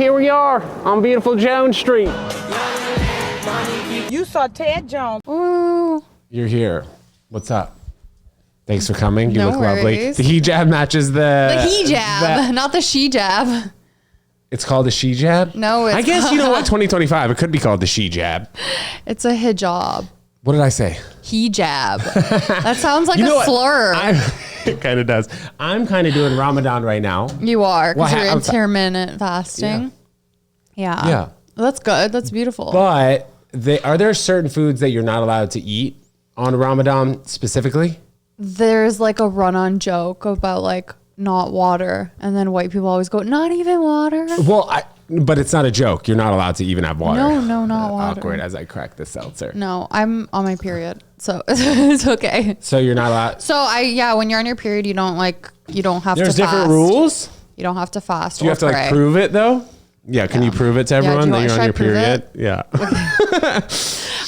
Here we are on beautiful Jones Street. You saw Ted Jones. Ooh. You're here. What's up? Thanks for coming. You No look lovely. worries. The hijab matches The hijab, not the shejab. It's called the shejab? No, it's I guess, you know what, 2025, it could be called the shejab. It's a hijab. What did I say? Hijab. That sounds like You know a what? slur. It kind of does. I'm kind of doing Ramadan right now. You are, because Well, you're intermittent fasting. Yeah. Yeah. That's good. That's beautiful. But are there certain foods that you're not allowed to eat on Ramadan specifically? There's like a run-on joke about like not water, and then white people always go, not even water. Well, but it's not a joke. You're not allowed to even have water. No, not water. Awkward as I crack the seltzer. No, I'm on my period, so it's okay. So you're not allowed. So when you're on your period, you don't have to fast. There's different rules. You don't have to fast. Do you have to like prove it though? Yeah. Can you prove it to everyone that you're on your period? Yeah.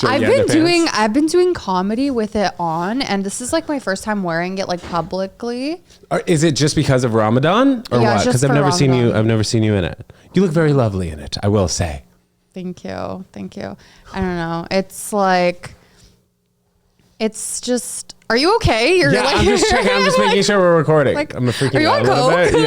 I've been doing comedy with it on, and this is like my first time wearing it like publicly. Is it just because of Ramadan or Yeah, what? just Because for Ramadan. I've never seen you in it. You look very lovely in it, I will say. Thank you. I don't know. It's like, it's just. Are you okay? You're Yeah, like, I'm just checking. I'm just making sure we're recording. Like, I'm freaking are you out on a little coke? bit.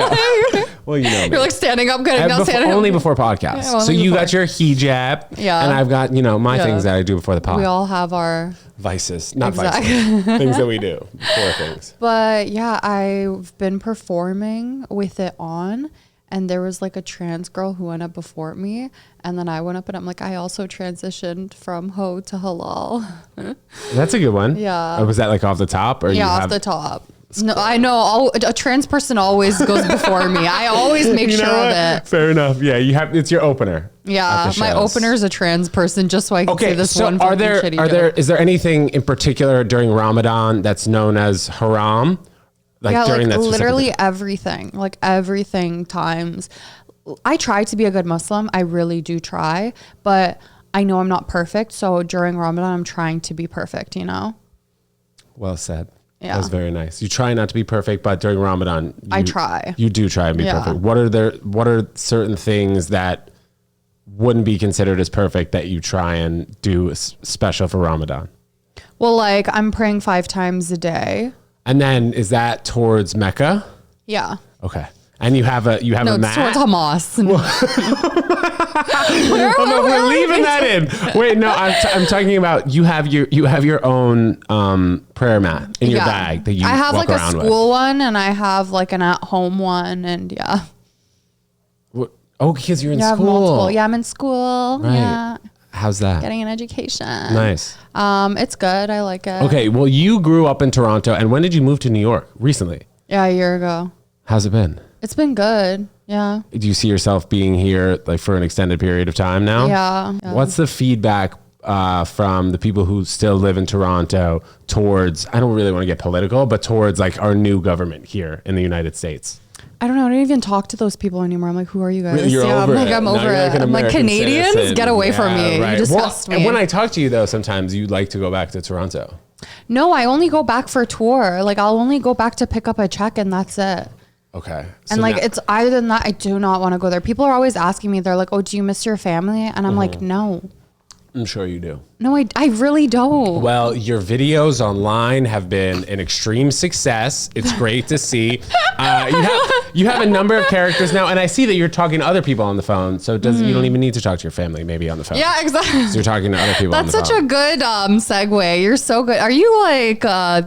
Yeah. Well, you know me. You're like standing up, getting down, standing up. Only before podcasts. Yeah, so only you before. got your hijab. Yeah. And I've got, my things that I do before the pod. We all have our. Vices. Not Exactly. vices. Things that we do. Before things. But yeah, I've been performing with it on, and there was like a trans girl who went up before me, and then I went up and I'm like, I also transitioned from ho to halal. That's a good one. Yeah. Was that like off the top? Or Yeah, off the top. No, I know. A trans person always goes before me. I always make You know sure of what? it. Fair enough. Yeah, it's your opener. Yeah, my opener is a trans person, just so I can say this so one. is there anything in particular during Ramadan that's known as haram? During that literally everything, times. I try to be a good Muslim. I really do try, but I know I'm not perfect. So during Ramadan, I'm trying to be perfect, Well said. Yeah. That was very nice. You try not to be perfect, but during Ramadan, I try. You do try and be Yeah. perfect. What are certain things that wouldn't be considered as perfect that you try and do special for Ramadan? Well, like I'm praying 5 times a day. And then is that towards Mecca? Yeah. Okay. And you have a No, a it's mat? towards Hamas. We're leaving that in. Wait, no, I'm talking about you have your own prayer mat in your bag that you I have walk like a around school one, and I have like an at-home one, and yeah. Oh, because you're in You have school. multiple. Yeah, I'm in school. Right. Yeah. How's that? Getting an education. Nice. It's good. I like it. Okay, well, you grew up in Toronto, and when did you move to New York? Recently. Yeah, a year ago. How's it been? It's been good. Yeah. Do you see yourself being here like for an extended period of time now? Yeah. What's the feedback from the people who still live in Toronto towards, I don't really want to get political, but towards like our new government here in the United States? I don't know. I don't even talk to those people anymore. I'm like, who are you guys? You're over it. I'm Now over you're it. like an I'm like, American Canadians, citizen. get away from me. Right. You disgust me. And when I talk to you though, sometimes you like to go back to Toronto. No, I only go back for tour. Like I'll only go back to pick up a check, and that's it. Okay. And like, it's either than that, I do not want to go there. People are always asking me, they're like, oh, do you miss your family? And I'm like, no. I'm sure you do. No, I really don't. Well, your videos online have been an extreme success. It's great to see. You have a number of characters now, and I see that you're talking to other people on the phone. So you don't even need to talk to your family maybe on the phone. Yeah, exactly. So you're talking to other people on the phone. That's such a good segue. You're so good. Are you like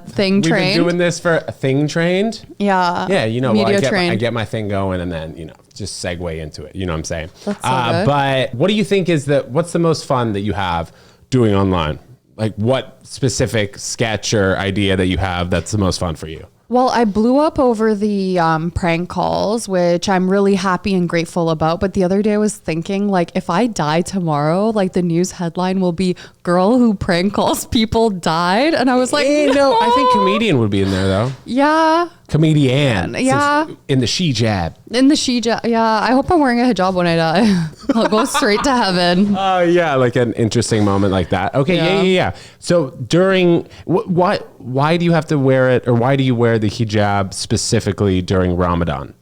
thing We've trained? been doing this for a thing trained. Yeah. Yeah, media I trained. get my thing going and then, just segue into it. You know what I'm saying? That's so good. But what do you think what's the most fun that you have doing online? Like what specific sketch or idea that you have that's the most fun for you? Well, I blew up over the prank calls, which I'm really happy and grateful about. But the other day I was thinking, like, if I die tomorrow, like the news headline will be "Girl who prank calls people died," and I was like, no, I think comedian would be in there though. Yeah. Comedian. Yeah. In the shejab. In the shejab. Yeah. I hope I'm wearing a hijab when I die. I'll go straight to heaven. Oh yeah, like an interesting moment like that. Okay, yeah. So during why do you have to wear it, or why do you wear the hijab specifically during Ramadan?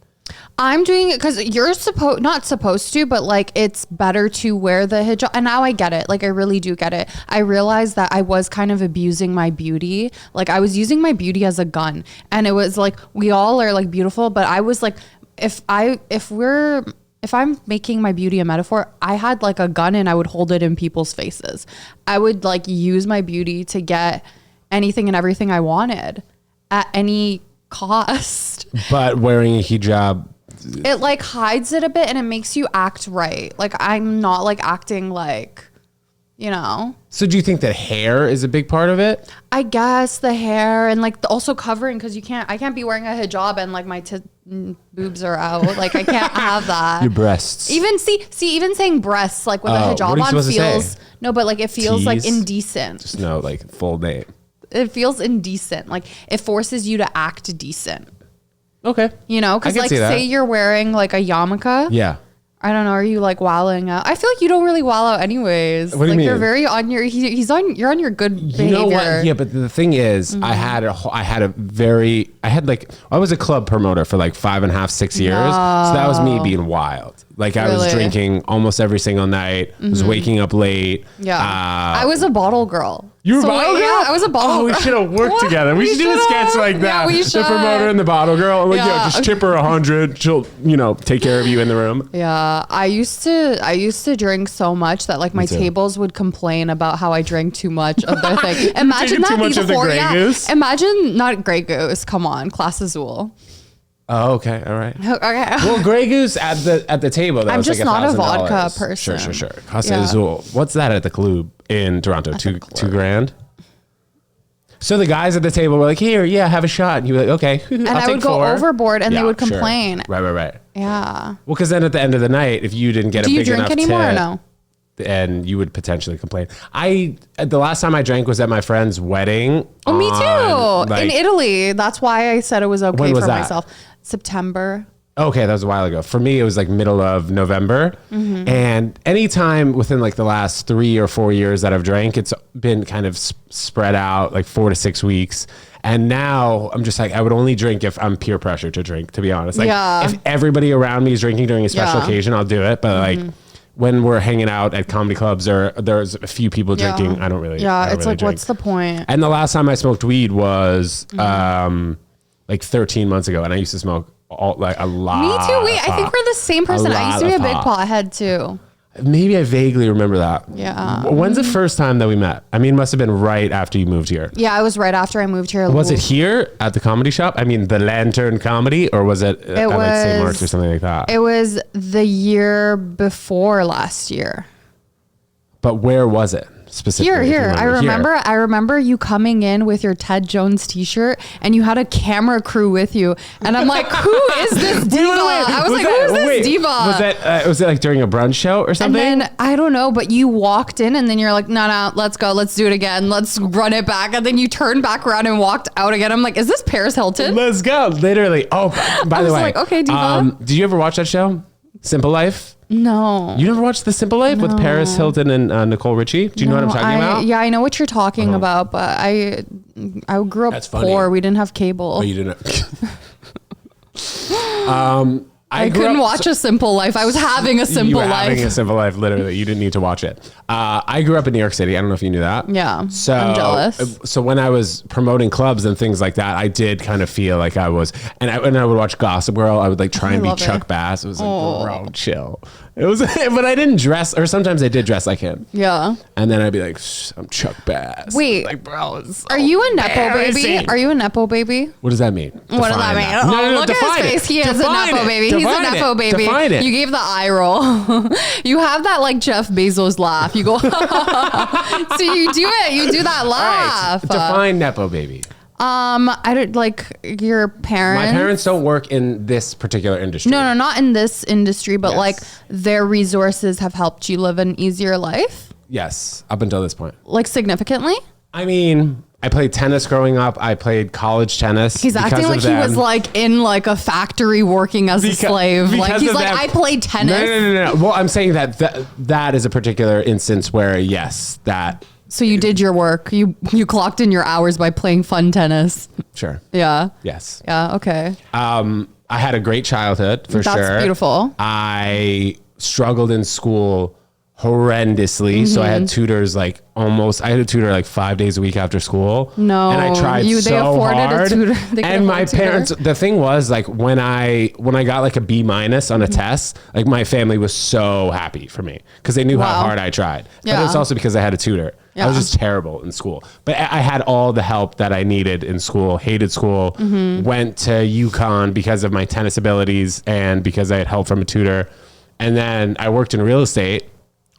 I'm doing it because you're not supposed to, but like it's better to wear the hijab. And now I get it. Like I really do get it. I realized that I was kind of abusing my beauty. Like I was using my beauty as a gun, and it was like we all are like beautiful, but I was like, if I'm making my beauty a metaphor, I had like a gun and I would hold it in people's faces. I would like use my beauty to get anything and everything I wanted at any cost. But wearing a hijab, it like hides it a bit and it makes you act right. Like I'm not like acting like, you know. So do you think that hair is a big part of it? I guess the hair and like also covering, because I can't be wearing a hijab and like my boobs are out. Like I can't have that. Your breasts. Even even saying breasts like with a hijab on feels no, but like it feels like indecent. Just no, like full name. It feels indecent. Like it forces you to act decent. Okay. You know, because like say you're wearing like a yarmulke. Yeah. I don't know. Are you like wallowing out? I feel like you don't really wallow out anyways. What do you mean? You're very on your. You're on your good behavior. You know what? Yeah, but the thing is, I had I was a club promoter for like 5.5, 6 years. So that was me being wild. Like I was drinking almost every single night. Was waking up late. Yeah, I was a bottle girl. You were a bottle girl? Yeah, I was a bottle girl. We should have worked together. We should do a sketch like that. Yeah, we should. The promoter and the bottle girl. Like, yeah, just tip her 100. She'll, take care of you in the room. Yeah, I used to drink so much that like my tables would complain about how I drank too much of their thing. Imagine that too much of the Grey Goose? Imagine not Grey Goose. Come on, Class Azul. Oh, okay, all right. Okay. Well, Grey Goose at the table. That I'm was just like not a $1,000. vodka person. Sure. Casa Azul. What's that at the club in Toronto? $2,000. So the guys at the table were like, "Here, yeah, have a shot." And you were like, "Okay." And I would go overboard, and they would complain. Sure. Right. Yeah. Well, because then at the end of the night, if you didn't get a big enough tip, do you drink anymore or no? And you would potentially complain. The last time I drank was at my friend's wedding. Oh, me too. In Italy. That's why I said it was okay for myself. September. Okay, that was a while ago. For me, it was like middle of November. Mm-hmm. And anytime within like the last 3 or 4 years that I've drank, it's been kind of spread out like 4 to 6 weeks. And now I'm just like, I would only drink if I'm peer pressure to drink, to be honest. Like if everybody around me is drinking during a special occasion, I'll do it. But like when we're hanging out at comedy clubs or there's a few people drinking, I don't really. Yeah, it's really like, drink. what's the point? And the last time I smoked weed was like 13 months ago. And I used to smoke a lot. Me too. Wait, I think we're the same person. I used to be a big pothead too. Maybe I vaguely remember that. Yeah. When's the first time that we met? I mean, it must have been right after you moved here. Yeah, it was right after I moved here. Was it here at the comedy shop? I mean, the Lantern Comedy, or was it at like St. Mark's or something like that? It was the year before last year. But where was it? Specifically, here. I remember you coming in with your Ted Jones t-shirt and you had a camera crew with you. And I'm like, who is this diva? I was like, who is this diva? Was it like during a brunch show or something? And then, I don't know, but you walked in and then you're like, no, let's go. Let's do it again. Let's run it back. And then you turned back around and walked out again. I'm like, is this Paris Hilton? Let's go. Literally. Oh, by the way. I was like, okay, diva. Did you ever watch that show? Simple Life? No. You never watched The Simple Life with Paris Hilton and Nicole Richie? Do you know what I'm talking about? Yeah, I know what you're talking about, but I grew up poor. We didn't have cable. Oh, you didn't. I couldn't watch A Simple Life. I was having a simple life. Having a simple life, literally. You didn't need to watch it. I grew up in New York City. I don't know if you knew that. Yeah. So, I'm jealous. So when I was promoting clubs and things like that, I did kind of feel like I was, and I would watch Gossip Girl. I would like try and be Chuck Bass. It was like, bro, chill. It was, but I didn't dress, or sometimes I did dress like him. Yeah. And then I'd be like, I'm Chuck Bass. Wait, like, bro, so are you a Nepo baby? Are you a Nepo baby? What does that mean? What does that mean? No, look at his face. He is a Nepo baby. He's a Nepo baby. Define it. You gave the eye roll. You have that like Jeff Bezos laugh. You go, so you do it. You do that laugh. Right. Define Nepo baby. I don't like your parents. My parents don't work in this particular industry. No, not in this industry, but like their resources have helped you live an easier life. Yes, up until this point. Like significantly? I mean, I played tennis growing up. I played college tennis. He's acting like he was like in like a factory working as a slave. Like he's like, I played tennis. No. Well, I'm saying that is a particular instance where yes, that. So you did your work. You clocked in your hours by playing fun tennis. Sure. Yeah. Yes. Yeah. Okay. I had a great childhood for sure. That's beautiful. I struggled in school horrendously. So I had tutors I had a tutor like 5 days a week after school. No, and I tried they so afforded hard. a tutor. They could And my afford a tutor. parents, the thing was like when I got like a B- on a test, like my family was so happy for me because they knew how Wow. hard I tried. But Yeah. it was also because I had a tutor. I was Yeah. just terrible in school, but I had all the help that I needed in school. Hated school. Went to UConn because of my tennis abilities and because I had help from a tutor. And then I worked in real estate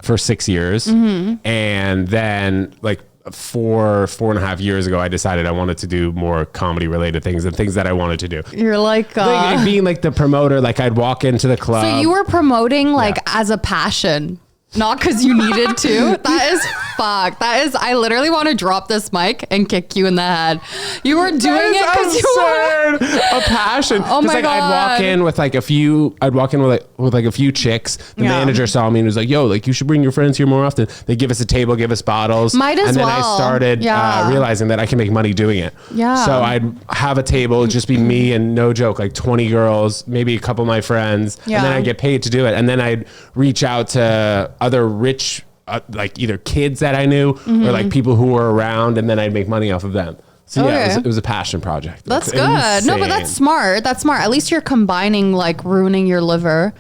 for 6 years. And then like 4.5 years ago, I decided I wanted to do more comedy related things and things that I wanted to do. You're like, Like being like the promoter, like I'd walk into the club. so you were promoting like as a passion, not because you needed to. That is fuck. That is, I literally want to drop this mic and kick you in the head. You were doing it because you were a passion. Oh my like God. I'd walk in with like a few a few chicks. The Yeah. manager saw me and was like, yo, like you should bring your friends here more often. They give us a table, give us bottles. Might as and then well. I started Yeah. realizing that I can make money doing it. Yeah. So I'd have a table, it'd just be me and no joke, like 20 girls, maybe a couple of my friends. Yeah. And then I'd get paid to do it. And then I'd reach out to other rich like either kids that I knew or like people who were around, and then I'd make money off of them. So yeah, Okay. it was a passion project. That's It's good. No, but insane. that's smart. That's smart. At least you're combining like ruining your liver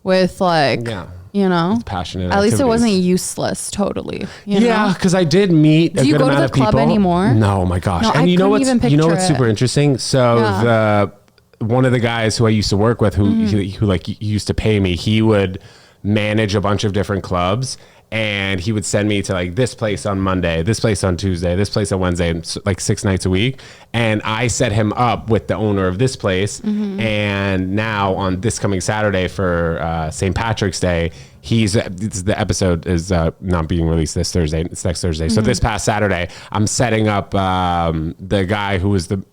with like, Yeah. you know, passionate. at least it activities. wasn't useless totally. You Yeah, know? because I did meet a you good go to amount the of people. club anymore? No, my gosh. No, and I you know couldn't even what's picture super it. interesting? So Yeah. one of the guys who I used to work with who like used to pay me, he would manage a bunch of different clubs. And he would send me to like this place on Monday, this place on Tuesday, this place on Wednesday, and like 6 nights a week. And I set him up with the owner of this place. And now on this coming Saturday for St. Patrick's Day, the episode is not being released this Thursday. It's next Thursday. So this past Saturday, I'm setting up the guy who's the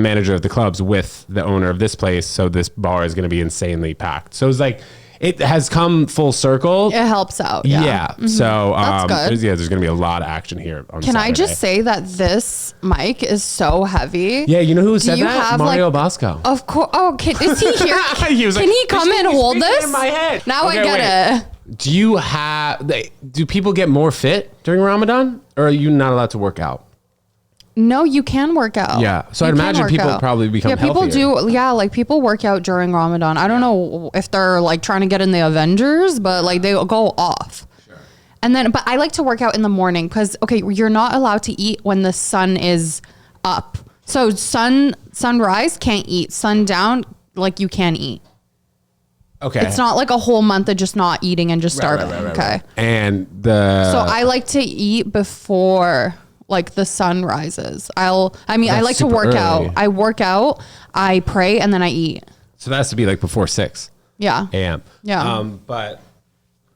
manager of the clubs with the owner of this place. So this bar is going to be insanely packed. So it's like, it has come full circle. It helps out. Yeah. So That's good. there's going to be a lot of action here on Can I Saturday. just say that this mic is so heavy? Yeah, you know who said you that? have, Mario like- Bosco. Of course. Oh, is he here? He was Can like, he come "This and is hold speaking this? in my head." Now Okay, I get it. Do people get more fit during Ramadan, or are you not allowed to work out? No, you can work out. Yeah. So You I'd can imagine work people out. probably become people healthier. do. Yeah, like people work out during Ramadan. I don't know if they're like trying to get in the Avengers, but like they go off. Sure. And then, but I like to work out in the morning because you're not allowed to eat when the sun is up. So sunrise can't eat. Sundown, like you can eat. Okay. It's not like a whole month of just not eating and just starving. Okay. And So I like to eat before like the sun rises. I That's like to super work early. out. I work out, I pray, and then I eat. so that has to be like before 6 Yeah. a.m. Yeah. But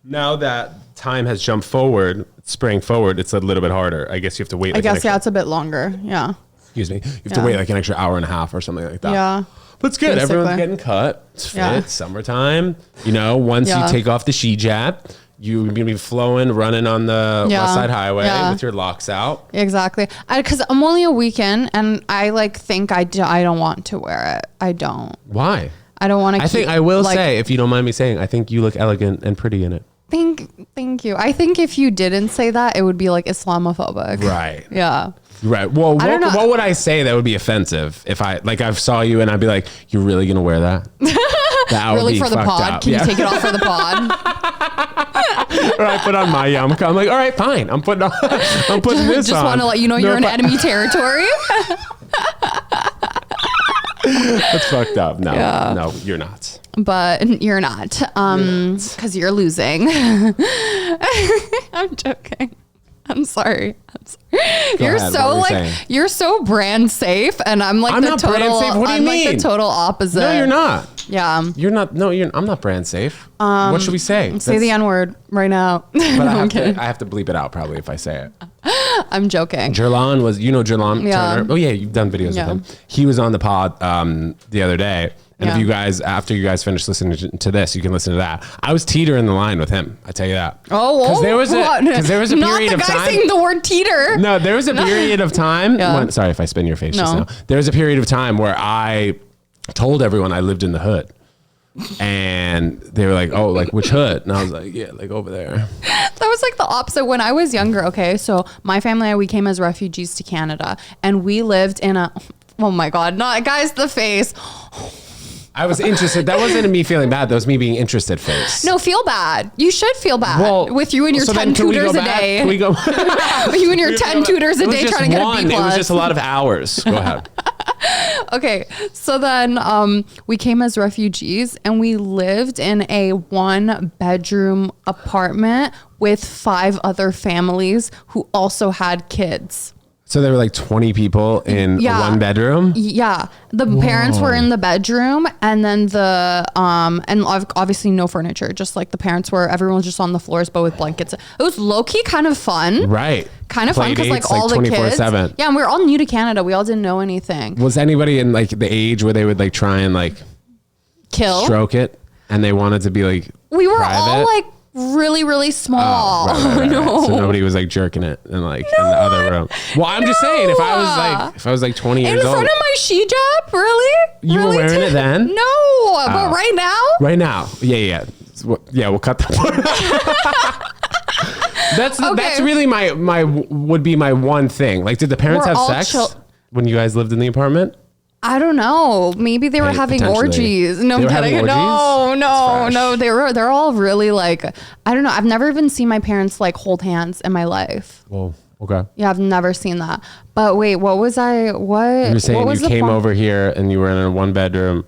now that time has jumped forward, spring forward, it's a little bit harder. I guess you have to wait. I Like an guess, extra, yeah, it's a bit longer. Yeah. Excuse me. You have to Yeah. wait like an extra hour and a half or something like that. Yeah. But it's good. Basically. Everyone's getting cut. It's fit. Yeah. Summertime. You know, once Yeah. you take off the Shejab, you're going to be flowing, running on the Yeah. West Side Highway Yeah. with your locks out. Exactly. Because I'm only a weekend and I like think I don't want to wear it. I don't. Why? I don't want to I think I will say, if you don't mind me saying, I think you look elegant and pretty in it. Thank you. I think if you didn't say that, it would be like Islamophobic. Right. Yeah. Right. Well, I don't know. what would I say that would be offensive if I saw you and I'd be like, you're really going to wear that? That would Really be for the fucked pod? up. Can Yeah. you take it off for the pod? Or I put on my yarmulke. I'm like, all right, fine. I'm putting this Just on. want to let you know No, you're in if I- enemy territory. That's fucked up. No, Yeah. no, you're not. But you're not, because you're losing. I'm joking. I'm sorry. You're ahead, so what were you like saying? you're so brand safe, and I'm like I'm the not total. brand safe. What do you I'm like mean? the total opposite. No, you're not. Yeah. You're not. No, I'm not brand safe. What should we say? Say the N word right now. But No, I I'm have, kidding. I have to bleep it out probably if I say it. I'm joking. Jerlon was, Jerlon Yeah. Turner. Oh yeah, you've done videos Yeah. with him. He was on the pod the other day. And Yeah. if you guys, after you guys finish listening to this, you can listen to that. I was teetering the line with him. I tell you that. Oh, there was a what? period Not the of guy time. saying the word teeter. No, there was a period of time. Yeah. Sorry if I spin your face just No. now. There was a period of time where I told everyone I lived in the hood. And they were like, oh, like which hood? And I was like, yeah, like over there. That was like the opposite when I was younger. Okay, so my family, we came as refugees to Canada, and we lived in a, oh my God, not guys, the face. I was interested. That wasn't me feeling bad. That was me being interested face. No, feel bad. You should feel bad with you and your 10 tutors a day. Can we go? You and your 10 tutors a day trying to get a B+. It was just a lot of hours. Go ahead. Okay, so then we came as refugees and we lived in a 1-bedroom apartment with 5 other families who also had kids. So there were like 20 people in one bedroom? Yeah. The parents were in the bedroom, and then and obviously no furniture, just like the parents were, everyone was just on the floors, but with blankets. It was low-key kind of fun. Right. Kind of fun because like all the kids. Yeah, and we were all new to Canada. We all didn't know anything. Was anybody in like the age where they would like try and like stroke it, and they wanted to be like we were private? all like really, really small. Right. So nobody was like jerking it in like in the other room. Well, I'm just saying, if I was like 20 years old. In front of my Shejab? Really? You were wearing it then? No, but right now? Right now. Yeah. Yeah, we'll cut that part. That's really my would be my one thing. Like, did the parents have sex when you guys lived in the apartment? I don't know. Maybe they were having orgies. No, I'm kidding. No. They're all really like, I don't know. I've never even seen my parents like hold hands in my life. Well, okay. Yeah, I've never seen that. But wait, what was I? What? You're saying you came over here and you were in a 1-bedroom.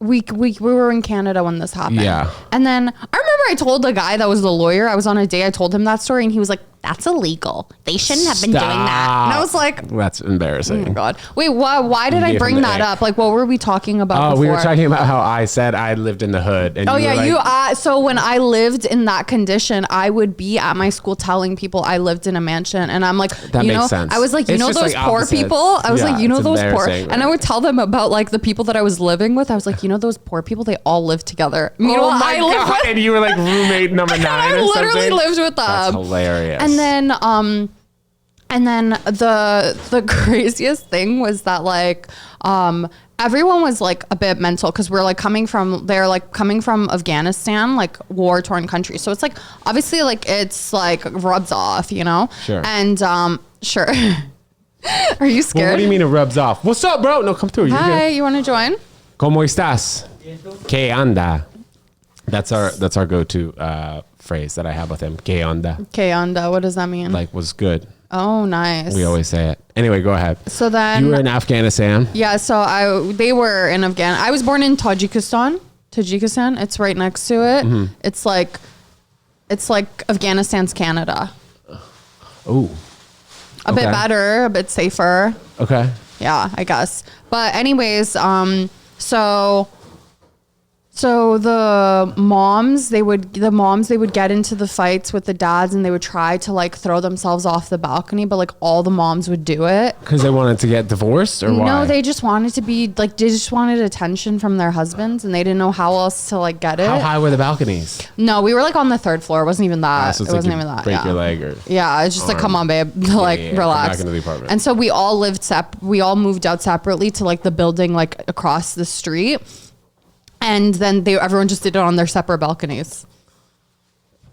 We were in Canada when this happened. Yeah. And then I remember I told the guy that was the lawyer, I was on a date, I told him that story, and he was like, that's illegal. They shouldn't have been doing that. And I was like, that's embarrassing. Oh my God. Wait, why did I bring that up? Like, what were we talking about before? We were talking about how I said I lived in the hood. And so when I lived in that condition, I would be at my school telling people I lived in a mansion. And I'm like, that makes sense. I was like, those like poor people? I was like, those poor. Right? And I would tell them about like the people that I was living with. I was like, those poor people, they all live together. Meanwhile, I lived with, and you were like roommate number 9 I literally lived with them. That's hilarious. And then the craziest thing was that like everyone was like a bit mental because they're coming from Afghanistan, like war-torn country. So it's like obviously like it's like rubs off, Sure. And sure. Are you scared? Well, what do you mean it rubs off? What's up, bro? No, come through. Hi, you want to join? ¿Cómo estás? ¿Qué anda? That's our go-to phrase that I have with him. ¿Qué onda? ¿Qué onda? What does that mean? Like, was good. Oh, nice. We always say it. Anyway, go ahead. So then you were in Afghanistan. Yeah. So they were in Afghanistan. I was born in Tajikistan. It's right next to it. Mm-hmm. It's like Afghanistan's Canada. Oh. A bit better, a bit safer. Okay. Yeah, I guess. But anyways, so the moms they would get into the fights with the dads, and they would try to like throw themselves off the balcony, but like all the moms would do it because they wanted to get divorced, or why? No, they just wanted to be like, they just wanted attention from their husbands, and they didn't know how else to like get it. How high were the balconies? No, we were like on the 3rd floor. It wasn't even that. So it wasn't even that. Break your leg or it's just like, come on, babe, like relax. Back into the apartment. And so we all we all moved out separately to like the building like across the street. And then everyone just did it on their separate balconies.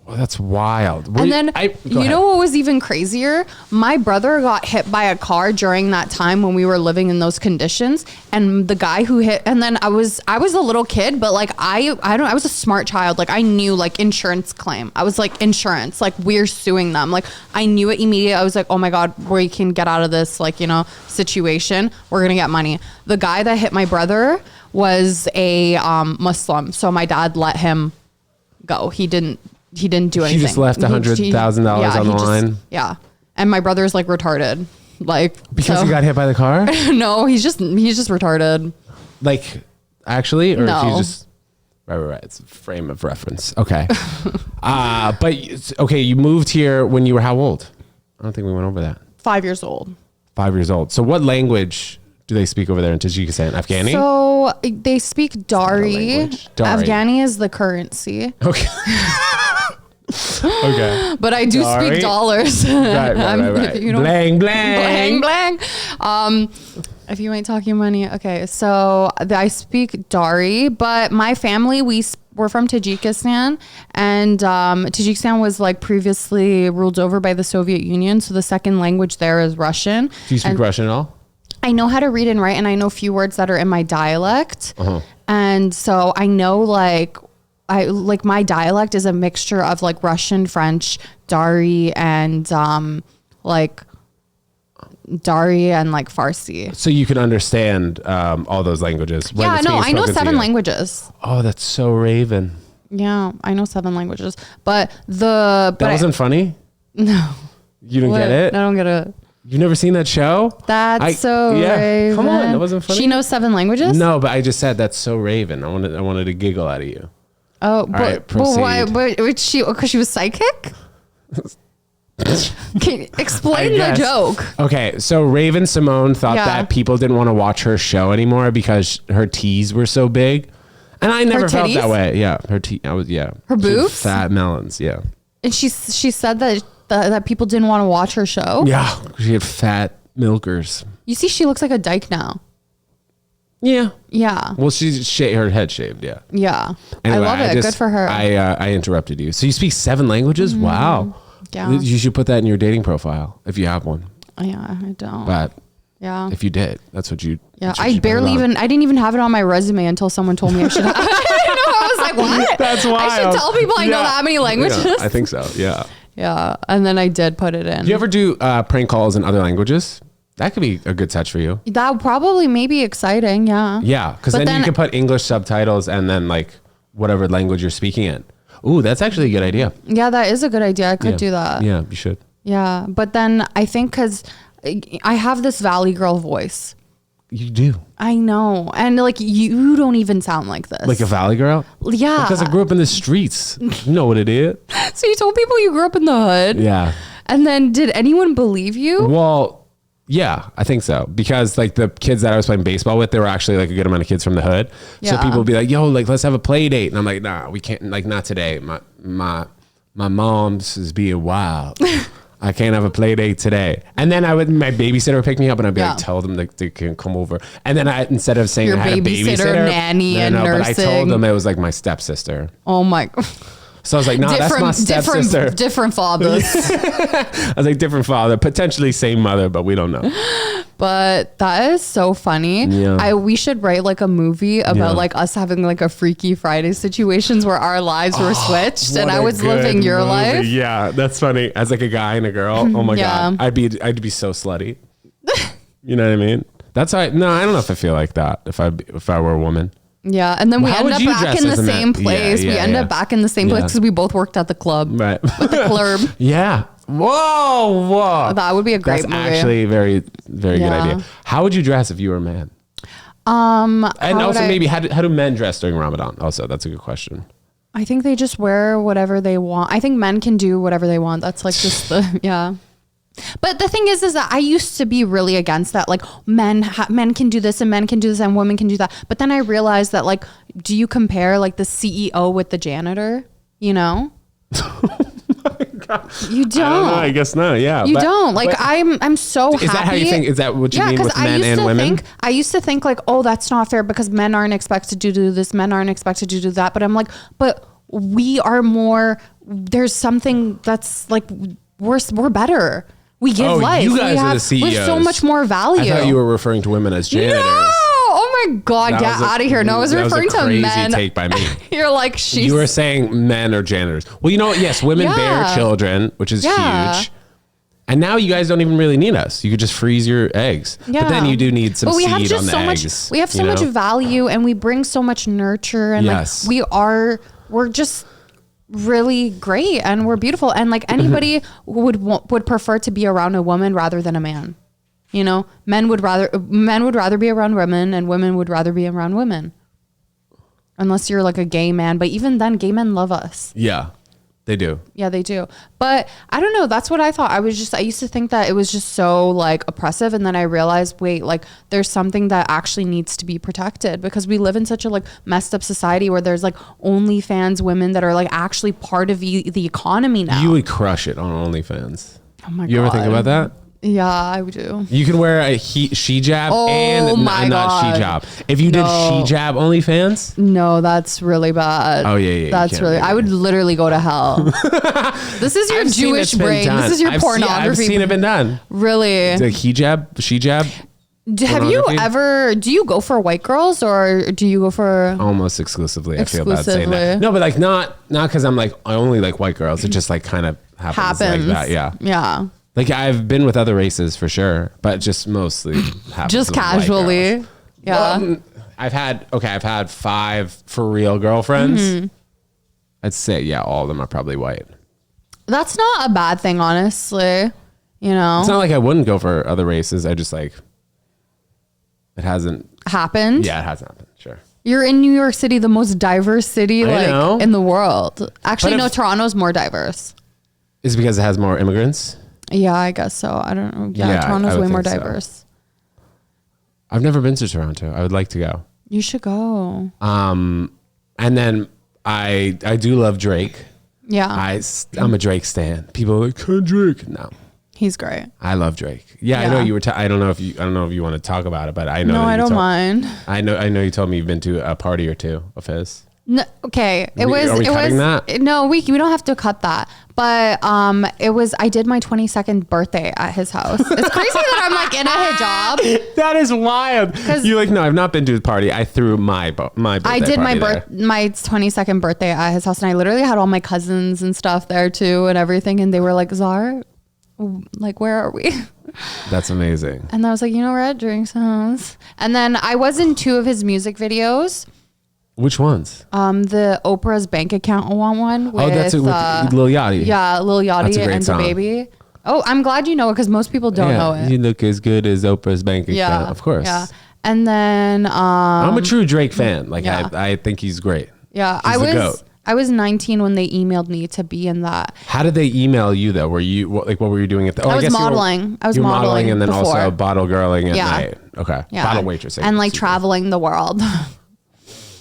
Well, that's wild. And then, you know what was even crazier? My brother got hit by a car during that time when we were living in those conditions. And the guy who hit, and then I was a little kid, but like, I was a smart child. Like I knew like insurance claim. I was like insurance, like we're suing them. Like I knew it immediately. I was like, oh my God, we can get out of this, like, situation. We're going to get money. The guy that hit my brother was a Muslim. So my dad let him go. He didn't do anything. He just left $100,000 on the line. Yeah. And my brother's like retarded. Like because he got hit by the car? No, he's just retarded. Like actually? Or no. He just right. It's a frame of reference. Okay. But okay, you moved here when you were how old? I don't think we went over that. 5 years old. 5 years old. So what language do they speak over there in Tajikistan? Afghani? So they speak Dari. Afghani is the currency. Okay. Okay. But I do speak dollars. Right. Blang, blang. Blang, blang. If you ain't talking money, okay. So I speak Dari, but my family, we're from Tajikistan, and Tajikistan was like previously ruled over by the Soviet Union. So the second language there is Russian. Do you speak Russian at all? I know how to read and write, and I know a few words that are in my dialect. And so I know like my dialect is a mixture of like Russian, French, Dari, and like Farsi. So you can understand all those languages. Yeah, no, I know 7 languages. Oh, that's so Raven. Yeah, I know 7 languages. But that wasn't funny? No. You didn't get it? I don't get it. You've never seen that show? That's so Raven. Come on, that wasn't funny. She knows 7 languages? No, but I just said that's so Raven. I wanted to giggle out of you. Oh, right, but why? But because she was psychic? Can you explain the joke? Okay, so Raven Simone thought that people didn't want to watch her show anymore because her T's were so big, and I never felt that way. Yeah, her her boobs, fat melons. Yeah, and she said that people didn't want to watch her show. Yeah, she had fat milkers. You see, she looks like a dyke now. Yeah. Yeah. Well, she's her head shaved. Yeah. Yeah. Anyway, I love it. Good for her. I interrupted you. So you speak 7 languages? Wow. Yeah. You should put that in your dating profile if you have one. Yeah, I don't. But yeah, if you did, that's what you. Yeah, I didn't even have it on my resume until someone told me I should have. I was like, what? That's wild. I should tell people I know that many languages. Yeah, I think so. Yeah. Yeah. And then I did put it in. Do you ever do prank calls in other languages? That could be a good touch for you. That would probably may be exciting. Yeah. Yeah. Because then you can put English subtitles and then like whatever language you're speaking in. Ooh, that's actually a good idea. Yeah, that is a good idea. I could do that. Yeah, you should. Yeah. But then I think because I have this Valley girl voice. You do. I know. And like you don't even sound like this. Like a Valley girl? Yeah. Because I grew up in the streets. You know what it is. So you told people you grew up in the hood? Yeah. And then did anyone believe you? Well, yeah, I think so. Because like the kids that I was playing baseball with, there were actually like a good amount of kids from the hood. Yeah. So people would be like, yo, like let's have a play date. And I'm like, nah, we can't, like not today. My mom's is being wild. I can't have a play date today. And then my babysitter would pick me up and I'd be like, tell them that they can come over. And then instead of saying your I had a babysitter, nanny, and nursing. But I told them it was like my stepsister. Oh my God. So I was like, nah, that's my stepsister. Different fathers. I was like, different father, potentially same mother, but we don't know. But that is so funny. Yeah. We should write like a movie about like us having like a Freaky Friday situations where our lives were switched and I was living your life. Yeah, that's funny. As like a guy and a girl. Oh my God. I'd be so slutty. You know what I mean? That's why. No, I don't know if I feel like that if I were a woman. Yeah, and then we end up back in the same place. We end up back in the same place because we both worked at the club. Right. With the club. Yeah. Whoa. That would be a great movie. That's actually a very, very good idea. How would you dress if you were a man? And also maybe how do men dress during Ramadan? Also, that's a good question. I think they just wear whatever they want. I think men can do whatever they want. That's like just the, But the thing is that I used to be really against that. Like men can do this and men can do this and women can do that. But then I realized that like, do you compare like the CEO with the janitor? You know? You don't. I don't know, I guess not. Yeah. You don't. Like I'm so happy. Is that how you think? Is that what you mean with men and women? I used to think like, oh, that's not fair because men aren't expected to do this. Men aren't expected to do that. But I'm like, but we are more, there's something that's like, we're better. We give life. You guys are the CEOs. We have so much more value. I thought you were referring to women as janitors. No! Oh my God, get out of here. No, I was referring to men. That was a crazy take by me. You're like, You were saying men are janitors. Well, you know what? Yes, women bear children, which is huge. And now you guys don't even really need us. You could just freeze your eggs. Yeah. But then you do need some seed on the eggs. We have so much value and we bring so much nurture. And like we're just really great and we're beautiful. And like anybody would prefer to be around a woman rather than a man. You know, men would rather be around women and women would rather be around women. Unless you're like a gay man. But even then, gay men love us. Yeah, they do. Yeah, they do. But I don't know. That's what I thought. I used to think that it was just so like oppressive. And then I realized, wait, like there's something that actually needs to be protected because we live in such a like messed up society where there's like OnlyFans women that are like actually part of the economy now. You would crush it on OnlyFans. Oh my God. You ever think about that? Yeah, I do. You can wear a Shejab and my not God. Shejab. If you did No. Shejab OnlyFans, No, that's really bad. Oh, yeah, you That's can't really. do I would literally go to hell. This is your I've seen Jewish it's been brain. done. This is your I've pornography. seen it been done. Really? The Shejab. Have you pornography? ever? Do you go for white girls or do you go for? Almost exclusively. I feel bad saying that. Exclusively. No, but like not because I'm like I only like white girls. It just like kind of happens like that. Yeah. Yeah. Like I've been with other races for sure, but just mostly happens Just with white casually. girls. Yeah. Well, I've had 5 for real girlfriends. Mm-hmm. I'd say all of them are probably white. That's not a bad thing, honestly. You know, It's not like I wouldn't go for other races. I just like it hasn't. happened. Yeah, it hasn't happened. Sure. You're in New York City, the most diverse city I know. in the world. Actually, But no, if- Toronto's more diverse. Is it because it has more immigrants? Yeah, I guess so. I don't know. Yeah, Yeah, Toronto's I would way more think so. diverse. I've never been to Toronto. I would like to go. You should go. And then I do love Drake. Yeah, I'm a Drake stan. People are like Kendrick. No, he's great. I love Drake. Yeah, I know Yeah. you were. I don't know if you want to talk about it, but I know. No, that I you don't told- mind. I know you told me you've been to a party or two of his. No, okay, Are we cutting that? No, we don't have to cut that. But it was. I did my 22nd birthday at his house. It's crazy that I'm like in a hijab. That is wild. You're like, no, I've not been to the party. I threw my birthday I did my party there. my 22nd birthday at his house, and I literally had all my cousins and stuff there too, and everything. And they were like, "Zara, like, where are we?" That's amazing. And I was like, we're at Drake's house. And then I was in 2 of his music videos. Which ones? The Oprah's bank account one. With, That's it with Lil Yachty. Yeah, Lil That's a Yachty great and song. DaBaby. Oh, I'm glad you know it because most people don't know it. You look as good as Oprah's bank account. Yeah, Of course. Yeah, and then I'm a true Drake fan. Like yeah. I think he's great. yeah, He's the goat. I was 19 when they emailed me to be in that. How did they email you though? What were you doing at the? I was guess you were- modeling. I was you were modeling and then before. also bottle girling at Yeah. night. Okay. Yeah, Bottle waitressing. and like Super. traveling the world.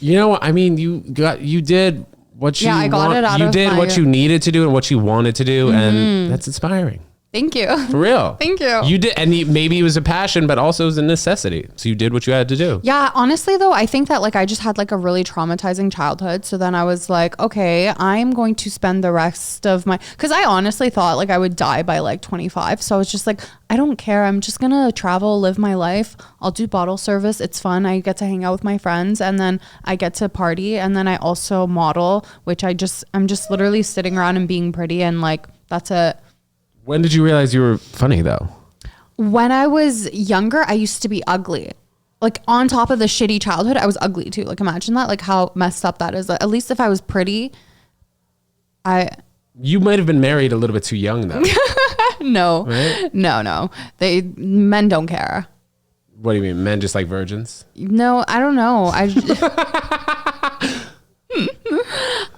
You know what? I mean, you did what you I got it out you of did my- what you needed to do and what you wanted to do, and that's inspiring. Thank you. For real. Thank you. You did, and maybe it was a passion, but also it was a necessity. So you did what you had to do. Yeah, honestly though, I think that like I just had like a really traumatizing childhood. So then I was like, okay, I'm going to spend the rest of because I honestly thought like I would die by like 25. So I was just like, I don't care. I'm just gonna travel, live my life. I'll do bottle service. It's fun. I get to hang out with my friends, and then I get to party, and then I also model, which I'm just literally sitting around and being pretty, and like that's it. When did you realize you were funny though? When I was younger, I used to be ugly. Like on top of the shitty childhood, I was ugly too. Like imagine that, like how messed up that is. Like, at least if I was pretty, You might have been married a little bit too young though. no, Right? no. Men don't care. What do you mean? Men just like virgins? No, I don't know.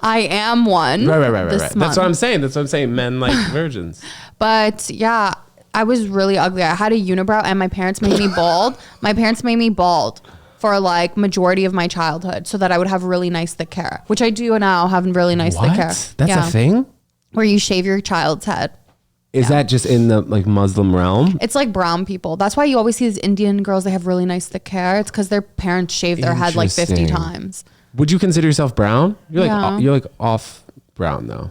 I am one. Right. this That's month. what I'm saying. Men like virgins. But yeah, I was really ugly. I had a unibrow and my parents made me bald. My parents made me bald for like majority of my childhood so that I would have really nice thick hair, which I do now have really nice thick hair. That's Yeah. a thing? Where you shave your child's head. Is that just in the like Muslim realm? It's like brown people. That's why you always see these Indian girls, they have really nice thick hair. It's because their parents shave their head like 50 Interesting. times. Would you consider yourself brown? Yeah. You're like off brown though.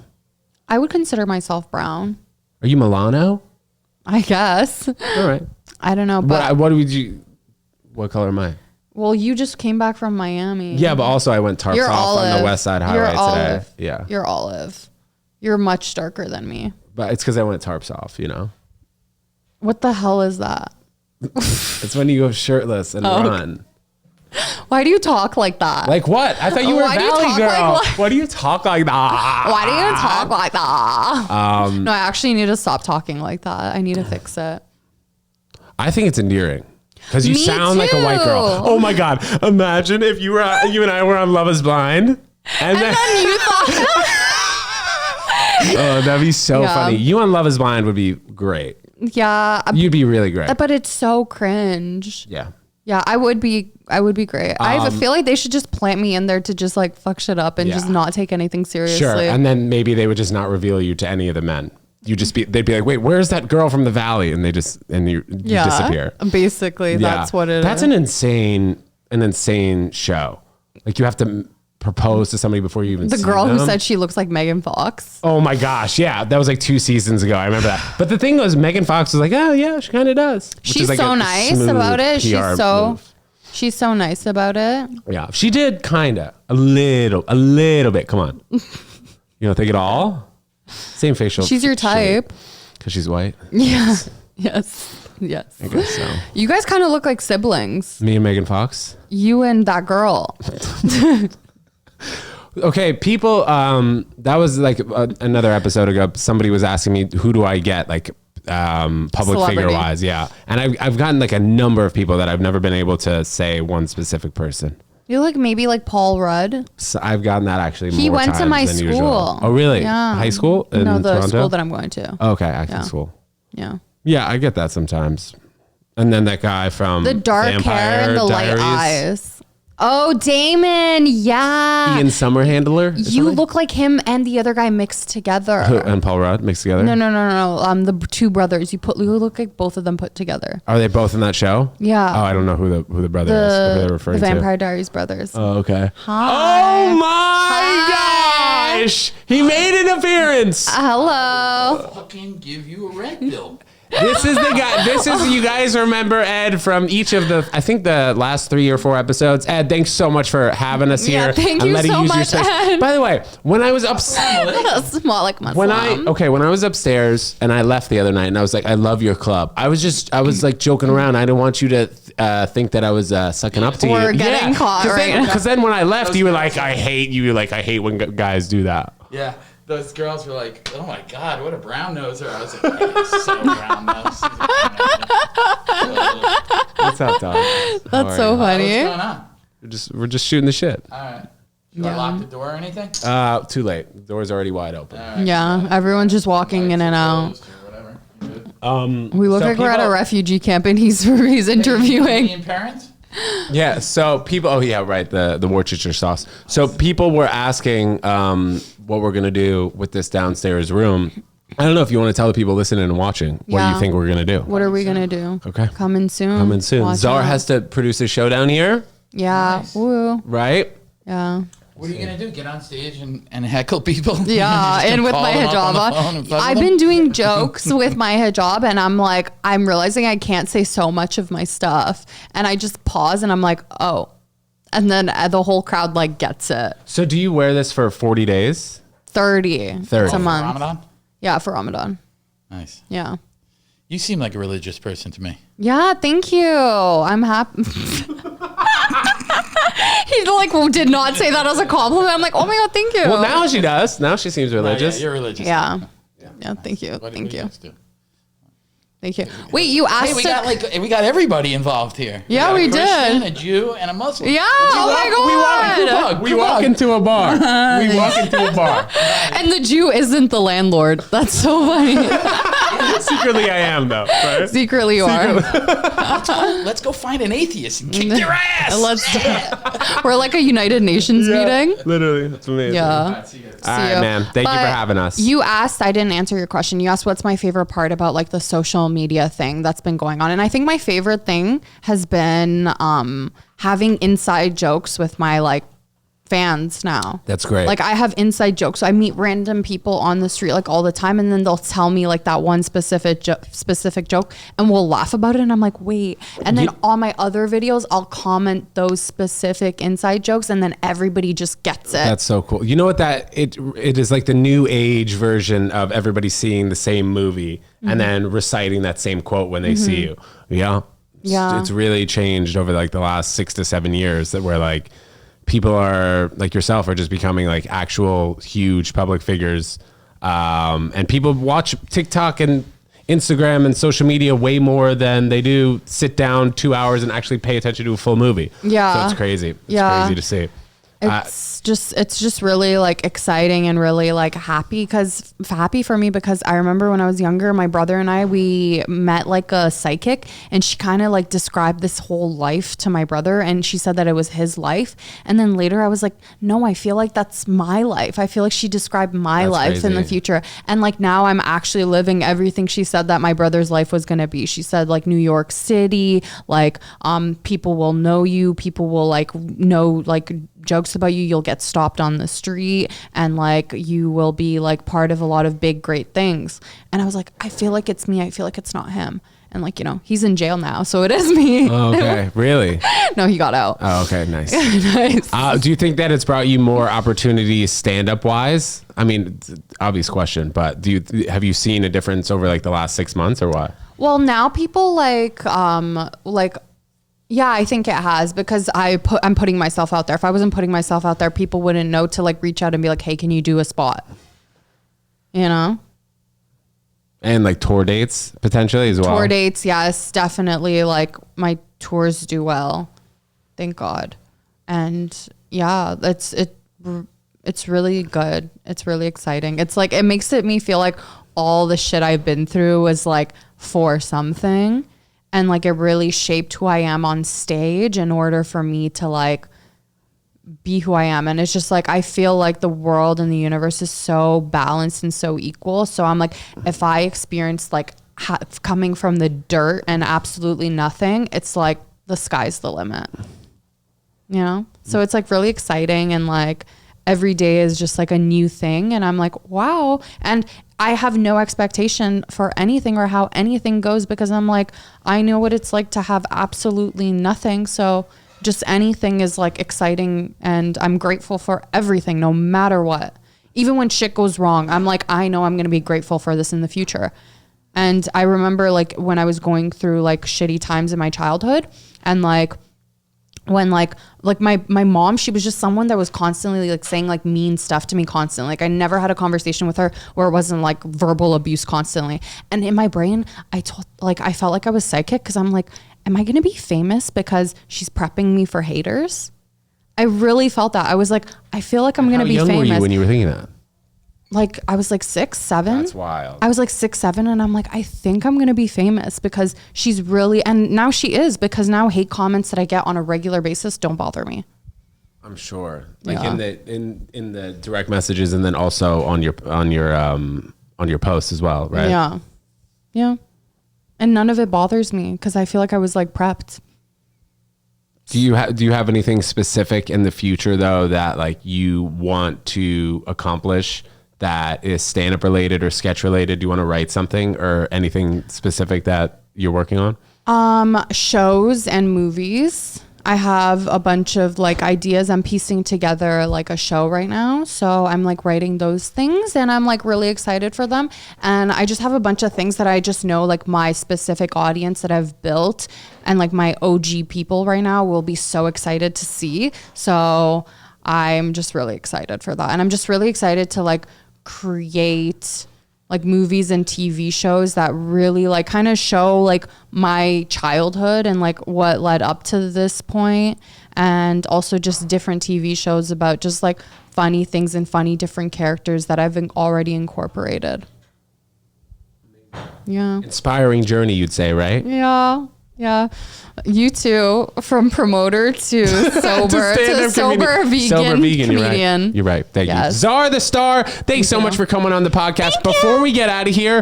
I would consider myself brown, Are you Milano? I guess. All right. I don't know. But What color am I? well, you just came back from Miami. Yeah, but also I went tarps You're off on the olive. West Side You're Highway today. olive. Yeah. You're olive. You're much darker than me. But it's because I went tarps off, you know? What the hell is that? It's when you go shirtless and run. Why do you talk like that? Like what? I thought you were a Why do you Valley talk girl. like what? Why do you talk like that? Why do you talk like that? No, I actually need to stop talking like that. I need to fix it. I think it's endearing. Because you Me sound like a white girl. too. Oh my God. Imagine if you and I were on Love is Blind. And then You thought oh, that'd be so Yeah. funny. You on Love is Blind would be great. yeah, You'd be really great. but it's so cringe. Yeah. Yeah, I would be great. I feel like they should just plant me in there to just like fuck shit up and just Yeah. not take anything seriously. Sure. And then maybe they would just not reveal you to any of the men. they'd be like, wait, where's that girl from the Valley? And you disappear. Basically, that's what it is. That's an insane show. Like you have to propose to somebody before you even see the girl them. who said she looks like Megan Fox. Oh my gosh, yeah, that was like 2 seasons ago. I remember that. But the thing was, Megan Fox was like, oh yeah, she kind of does. She's like so nice about it. She's so nice about it. Yeah, she did kinda a little bit. Come on, you don't think at all? Same facial. She's your type because she's white. Yeah. Yes. I guess so. You guys kind of look like siblings. Me and Megan Fox. You and that girl. Okay, people. That was like another episode ago. Somebody was asking me, who do I get, like, public figure wise? Yeah, and I've gotten like a number of people that I've never been able to say one specific person. You look maybe like Paul Rudd. So I've gotten that actually. He more went to my times than school. usual. Oh, really? Yeah. High school? In No, the Toronto? school that I'm going to. Okay, acting school. Yeah. Yeah, I get that sometimes. And then that guy from The dark Vampire hair and the Diaries. light eyes. Oh, Damon. Yeah. Ian Summerhandler. You look like him and the other guy mixed together. And Paul Rudd mixed together. No. The two brothers. You look like both of them put together. Are they both in that show? Yeah. Oh, I don't know who the brother is. Who they're referring the to. Vampire Diaries brothers. Oh, okay. Hi. Oh my gosh! He made an appearance. Hello. Fucking give you a rent bill. This is the guy. This is, you guys remember Ed from each of the, I think the last 3 or 4 episodes. Ed, thanks so much for having us here. Yeah, thank you so much, Ed. By the way, when I was upstairs, Small like my when I was upstairs and I left the other night and I was like, I love your club. I was like joking around. I didn't want you to think that I was sucking up to you. Or getting caught, right? Because then when I left, you were like, I hate you. Like, I hate when guys do that. Yeah, those girls were like, oh my God, what a brown noser. I was like, yeah, so brown nose. What's up, dog? That's so funny. What's going on? We're just shooting the shit. All right. You want to lock the door or anything? Too late. The door's already wide open. Right. Yeah, everyone's just walking in and out. Whatever. Good. We look like we're at a refugee camp and he's interviewing. Canadian parents? Yeah, so people, oh yeah, right, the Worcestershire sauce. So people were asking what we're going to do with this downstairs room. I don't know if you want to tell the people listening and watching what Yeah. you think we're going to do. What are we going to do? Okay. Coming soon. Coming soon. Watch Czar out. has to produce a show down here, Yeah. Nice. Woo. right? Yeah. What are you going to do? Get on stage and heckle people? Yeah, Just and with call my them up on hijab the on. phone and fuck I've them? been doing jokes with my hijab and I'm realizing I can't say so much of my stuff. And I just pause and I'm like, oh. And then the whole crowd like gets it. So do you wear this for 40 days? 30. 30. It's a month. Ramadan? Yeah, for Ramadan. Nice. Yeah. You seem like a religious person to me. Yeah, thank you. I'm happy. He did not say that as a compliment. I'm like, oh my God, thank you. Well, now she does. Now she seems religious. Yeah, you're religious. Yeah. Yeah, thank you. What do Thank you. guys do? Thank you. Wait, you asked Hey, we got everybody involved here. Yeah, got we a Christian, did. a Jew, and a Muslim. Yeah, oh my God. We walk into a bar. We walk into a bar. And the Jew isn't the landlord. That's so funny. Secretly, I am though. Right? Secretly you are. Let's go find an atheist and kick their ass. We're like a United Nations meeting. Literally, that's amazing. Yeah. All right, man. Thank you for having us. You asked, I didn't answer your question. You asked what's my favorite part about like the social media thing that's been going on. And I think my favorite thing has been having inside jokes with my like fans now. That's great. Like I have inside jokes. So I meet random people on the street like all the time and then they'll tell me like that one specific joke and we'll laugh about it and I'm like, wait. And then on my other videos, I'll comment those specific inside jokes and then everybody just gets it. That's so cool. You know what it is like the new age version of everybody seeing the same movie and then reciting that same quote when they see you. Yeah. Yeah. It's really changed over like the last 6 to 7 years that we're like, people are like yourself are just becoming like actual huge public figures. And people watch TikTok and Instagram and social media way more than they do sit down 2 hours and actually pay attention to a full movie. Yeah. So it's crazy. It's Yeah. crazy to see. It's just really like exciting and really like happy for me because I remember when I was younger, my brother and I, we met like a psychic and she kind of like described this whole life to my brother and she said that it was his life. And then later I was like, no, I feel like that's my life. I feel like she described my life in the future. And like now I'm actually living everything she said that my brother's life was going to be. She said like New York City, like people will know you, people will like know like jokes about you, you'll get stopped on the street and like you will be like part of a lot of big great things. And I was like, I feel like it's me, I feel like it's not him. And like, you know, he's in jail now, so it is me. Oh, okay. Really? No, he got out. Oh, okay. Nice. Nice. Do you think that it's brought you more opportunities stand-up wise? I mean, obvious question, but have you seen a difference over like the last 6 months or what? Well, now people yeah, I think it has because I'm putting myself out there. If I wasn't putting myself out there, people wouldn't know to like reach out and be like, hey, can you do a spot? You know? And like tour dates potentially as well. Tour dates, yes, definitely. Like my tours do well. Thank God. And yeah, it's really good. It's really exciting. It's like, it makes me feel like all the shit I've been through was like for something. And like it really shaped who I am on stage in order for me to like be who I am. And it's just like, I feel like the world and the universe is so balanced and so equal. So I'm like, if I experience like coming from the dirt and absolutely nothing, it's like the sky's the limit, you know? So it's like really exciting. And like every day is just like a new thing. And I'm like, wow. And I have no expectation for anything or how anything goes because I'm like, I know what it's like to have absolutely nothing. So just anything is like exciting and I'm grateful for everything, no matter what. Even when shit goes wrong, I'm like, I know I'm going to be grateful for this in the future. And I remember like when I was going through like shitty times in my childhood and like when like my mom, she was just someone that was constantly like saying like mean stuff to me constantly. Like I never had a conversation with her where it wasn't like verbal abuse constantly. And in my brain, I felt like I was psychic because I'm like, am I going to be famous because she's prepping me for haters? I really felt that. I was like, I feel like I'm going to be famous. How young were you when you were thinking that? Like I was like 6, 7. That's wild. I was like 6, 7 and I'm like, I think I'm going to be famous because she's really, and now she is because now hate comments that I get on a regular basis don't bother me. I'm sure. Like in the direct messages and then also on your posts as well, right? Yeah. Yeah. And none of it bothers me because I feel like I was like prepped. Do you have anything specific in the future though that like you want to accomplish that is stand-up related or sketch related? Do you want to write something or anything specific that you're working on? Shows and movies. I have a bunch of like ideas. I'm piecing together like a show right now. So I'm like writing those things and I'm like really excited for them. And I just have a bunch of things that I just know like my specific audience that I've built and like my OG people right now will be so excited to see. So I'm just really excited for that. And I'm just really excited to like create like movies and TV shows that really like kind of show like my childhood and like what led up to this point, and also just different TV shows about just like funny things and funny different characters that I've already incorporated. Yeah. Inspiring journey, you'd say, right? Yeah. Yeah. You too, from promoter to sober to sober vegan comedian. You're right. Thank you. Czar the Star, thanks so much for coming on the podcast. Before we get out of here,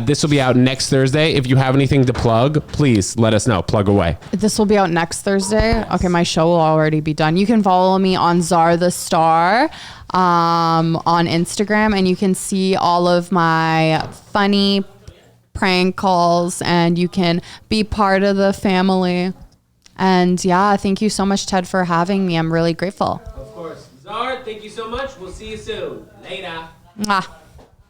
this will be out next Thursday. If you have anything to plug, please let us know. Plug away. This will be out next Thursday. Okay, my show will already be done. You can follow me on Czar the Star on Instagram, and you can see all of my funny prank calls and you can be part of the family. And yeah, thank you so much, Ted, for having me. I'm really grateful. Of course. Czar, thank you so much. We'll see you soon. Later. Mwah.